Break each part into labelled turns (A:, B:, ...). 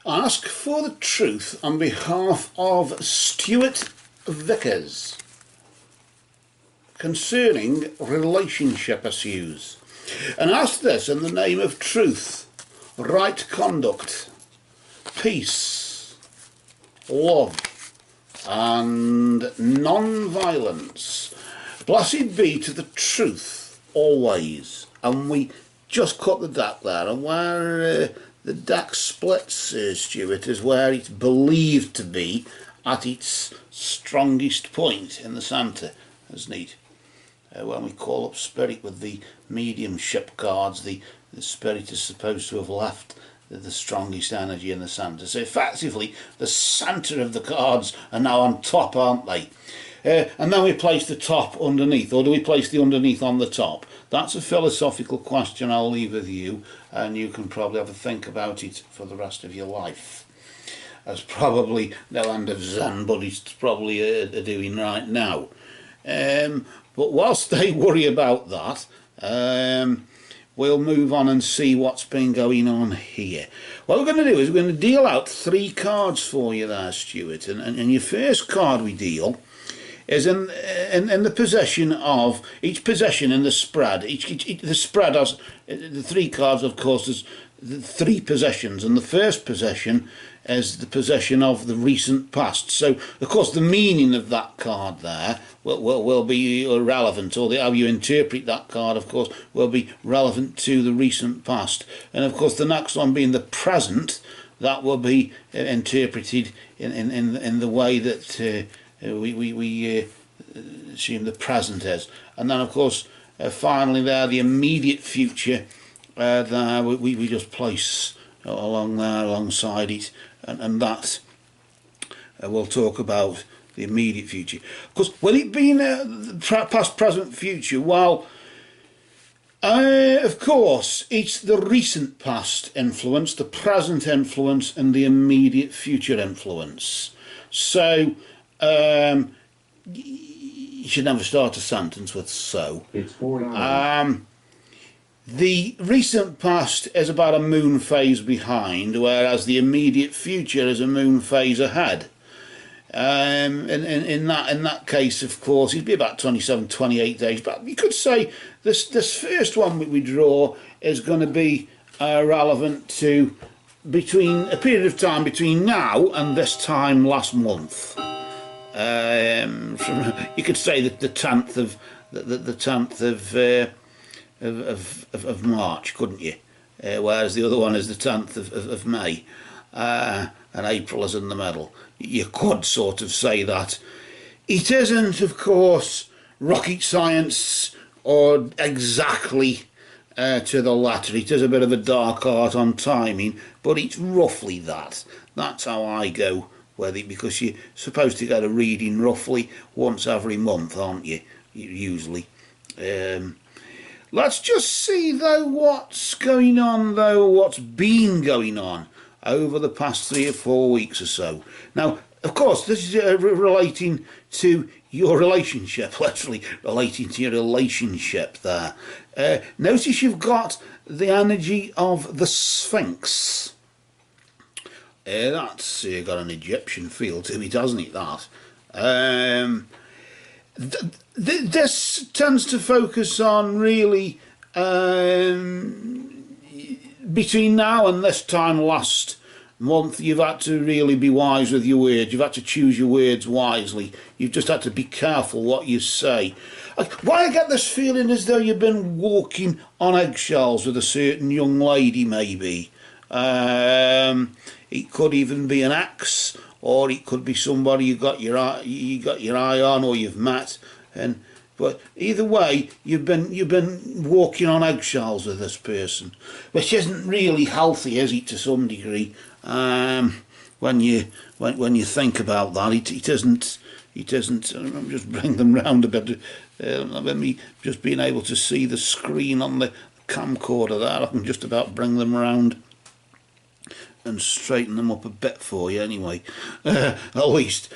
A: Ask for the truth on behalf of Stuart Vickers concerning relationship issues. And ask this in the name of truth, right conduct, peace, love and non-violence. Blessed be to the truth always. And we just cut the deck there, and where the deck splits, Stuart, is where it's believed to be at its strongest point in the centre, isn't it? When we call up spirit with the mediumship cards, the spirit is supposed to have left the strongest energy in the centre. So effectively, the centre of the cards are now on top, aren't they? And then we place the top underneath, or do we place the underneath on the top? That's a philosophical question I'll leave with you, and you can probably have a think about it for the rest of your life. That's probably the land of Zen Buddhists probably are doing right now. But whilst they worry about that, we'll move on and see what's been going on here. What we're going to do is we're going to deal out 3 cards for you there, Stuart. And your first card we deal is in the possession of each possession in the spread. The spread has the 3 cards, of course, there's the 3 possessions, and the first possession is the possession of the recent past. So, of course, the meaning of that card there will be relevant, or how you interpret that card, of course, will be relevant to the recent past. And, of course, the next one being the present, that will be interpreted in the way that we assume the present is. And then, of course, finally there, the immediate future, there we just place along there alongside it, and that we'll talk about the immediate future. Because with it being past, present, future, well, of course, it's the recent past influence, the present influence, and the immediate future influence. So, you should never start a sentence with so.
B: It's 49.
A: The recent past is about a moon phase behind, whereas the immediate future is a moon phase ahead. In that case, of course, it'd be about 27, 28 days. But you could say this first one we draw is going to be relevant to between a period of time between now and this time last month. You could say that the 10th of March, couldn't you? Whereas the other one is the 10th of May, and April is in the middle. You could sort of say that. It isn't, of course, rocket science or exactly to the latter. It is a bit of a dark art on timing, but it's roughly that. That's how I go with it, because you're supposed to get a reading roughly once every month, aren't you? Usually. Let's just see, though, what's going on, what's been going on over the past 3 or 4 weeks or so. Now, of course, this is relating to your relationship, literally relating to your relationship there. Notice you've got the energy of the Sphinx. That's got an Egyptian feel to it, hasn't it, that? This tends to focus on really between now and this time last month. You've had to really be wise with your words. You've had to choose your words wisely. You've just had to be careful what you say. Why I get this feeling as though you've been walking on eggshells with a certain young lady, maybe. It could even be an ex, or it could be somebody you got your eye on, or you've met. But either way, you've been walking on eggshells with this person, which isn't really healthy, is it, to some degree? When you think about that, it isn't. I'm just bring them round a bit. Let me just being able to see the screen on the camcorder there. I can just about bring them round and straighten them up a bit for you, anyway. At least.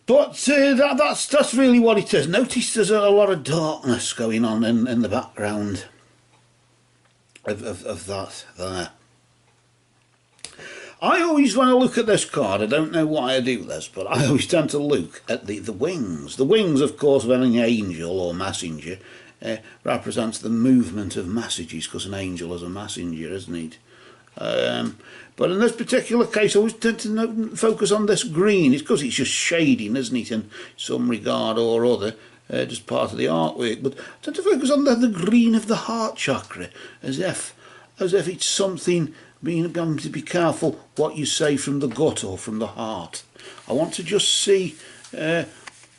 A: But that's really what it is. Notice there's a lot of darkness going on in the background of that there. I always, when I look at this card, I don't know why I do this, but I always tend to look at the wings. The wings, of course, of any angel or messenger represents the movement of messages, because an angel is a messenger, isn't it? But in this particular case, I always tend to focus on this green. It's because it's just shading, isn't it, in some regard or other, just part of the artwork. But I tend to focus on the green of the heart chakra, as if it's something being to be careful what you say from the gut or from the heart. I want to just see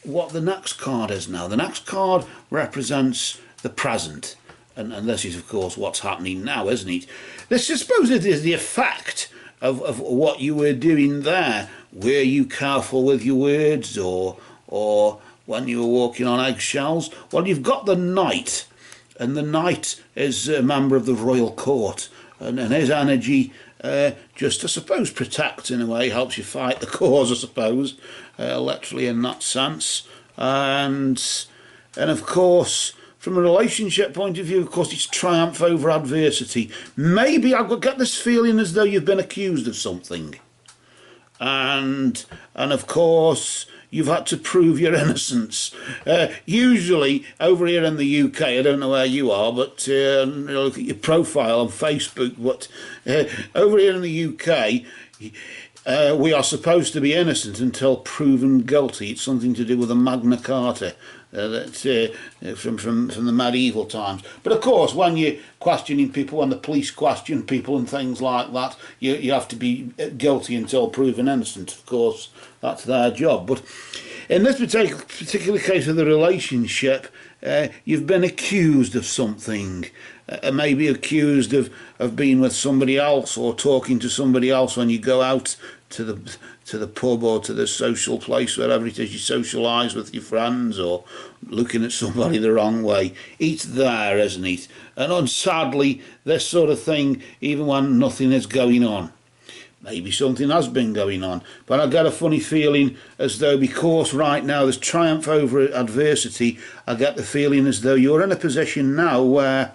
A: what the next card is now. The next card represents the present. And this is, of course, what's happening now, isn't it? This, I suppose, it is the effect of what you were doing there. Were you careful with your words, or when you were walking on eggshells? Well, you've got the Knight, and the Knight is a member of the royal court, and his energy just, I suppose, protects in a way, helps you fight the cause, I suppose, literally in that sense. And of course, from a relationship point of view, of course, it's triumph over adversity. Maybe I've got this feeling as though you've been accused of something. And of course, you've had to prove your innocence. Usually, over here in the UK, I don't know where you are, but look at your profile on Facebook, but over here in the UK, we are supposed to be innocent until proven guilty. It's something to do with the Magna Carta. That's from the medieval times. But of course, when you're questioning people, when the police question people and things like that, you have to be guilty until proven innocent. Of course, that's their job. But in this particular case of the relationship, you've been accused of something. Maybe accused of being with somebody else or talking to somebody else when you go out to the pub or to the social place, wherever it is you socialise with your friends, or looking at somebody the wrong way. It's there, isn't it? And sadly, this sort of thing, even when nothing is going on. Maybe something has been going on, but I get a funny feeling as though, because right now there's triumph over adversity, I get the feeling as though you're in a position now where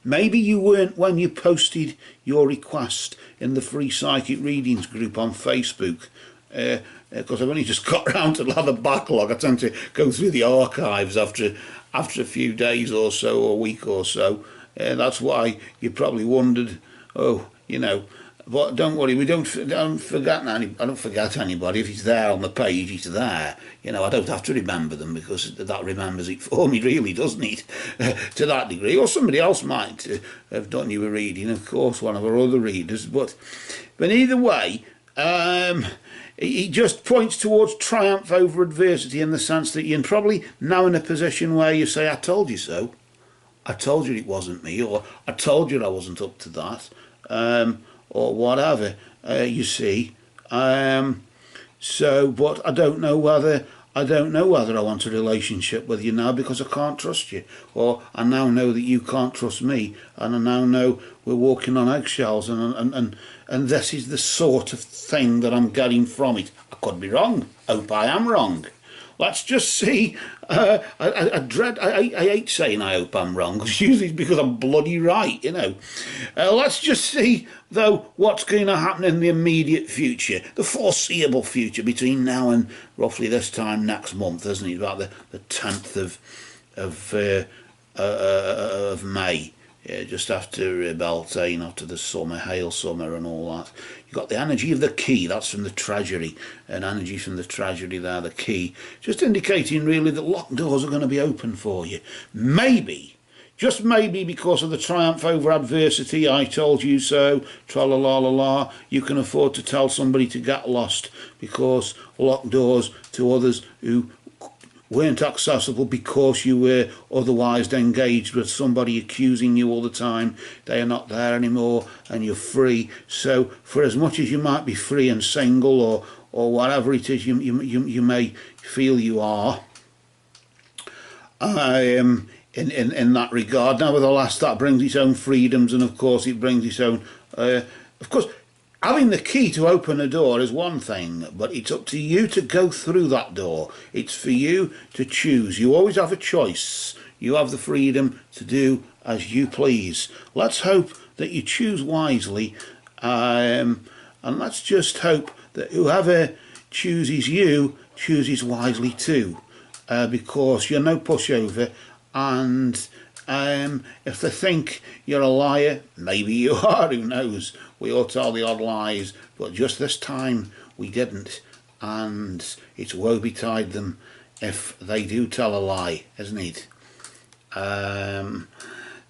A: maybe you weren't when you posted your request in the free psychic readings group on Facebook, because I've only just got round to the backlog. I tend to go through the archives after a few days or so, or a week or so. That's why you probably wondered, oh, you know. But don't worry, I don't forget anybody. If it's there on the page, it's there. You know, I don't have to remember them, because that remembers it for me, really, doesn't it? To that degree. Or somebody else might have done you a reading, of course, one of our other readers. But either way, it just points towards triumph over adversity, in the sense that you're probably now in a position where you say, I told you so. I told you it wasn't me, or I told you I wasn't up to that. Or whatever, you see. So, but I don't know whether I want a relationship with you now, because I can't trust you, or I now know that you can't trust me, and I now know we're walking on eggshells, and this is the sort of thing that I'm getting from it. I could be wrong. Hope I am wrong. Let's just see. I hate saying I hope I'm wrong, because usually it's because I'm bloody right, you know. Let's just see, though, what's going to happen in the immediate future, the foreseeable future, between now and roughly this time next month, isn't it? About the 10th of May. Yeah, just after Beltane, after the summer, hail summer and all that. You've got the energy of the key, that's from the Treasury, and energy from the Treasury there, the key, just indicating really that locked doors are going to be open for you. Maybe, just maybe, because of the triumph over adversity, I told you so, tra-la-la-la-la, you can afford to tell somebody to get lost, because locked doors to others who weren't accessible because you were otherwise engaged with somebody accusing you all the time. They are not there anymore, and you're free. So for as much as you might be free and single, or whatever it is you may feel you are, in that regard, nevertheless, that brings its own freedoms, and of course it brings its own, of course, having the key to open a door is one thing, but it's up to you to go through that door. It's for you to choose. You always have a choice. You have the freedom to do as you please. Let's hope that you choose wisely, and And let's just hope that whoever chooses you chooses wisely too, because you're no pushover, and if they think you're a liar, maybe you are, who knows. We all tell the odd lies, but just this time we didn't, and it's woe betide them if they do tell a lie, isn't it?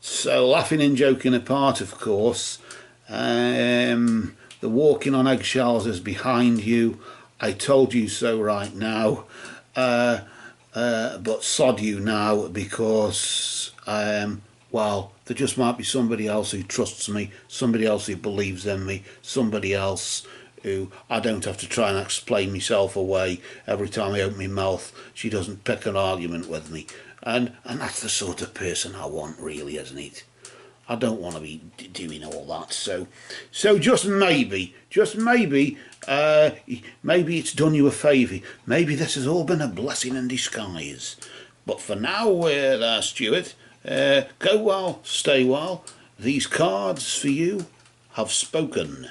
A: So laughing and joking apart, of course, the walking on eggshells is behind you. I told you so right now, but sod you now, because well, there just might be somebody else who trusts me, somebody else who believes in me, somebody else who I don't have to try and explain myself away every time I open my mouth. She doesn't pick an argument with me, and that's the sort of person I want, really, isn't it? I don't want to be doing all that. So just maybe, maybe it's done you a favour. Maybe this has all been a blessing in disguise. But for now, there, Stuart, go well, stay well. These cards for you have spoken.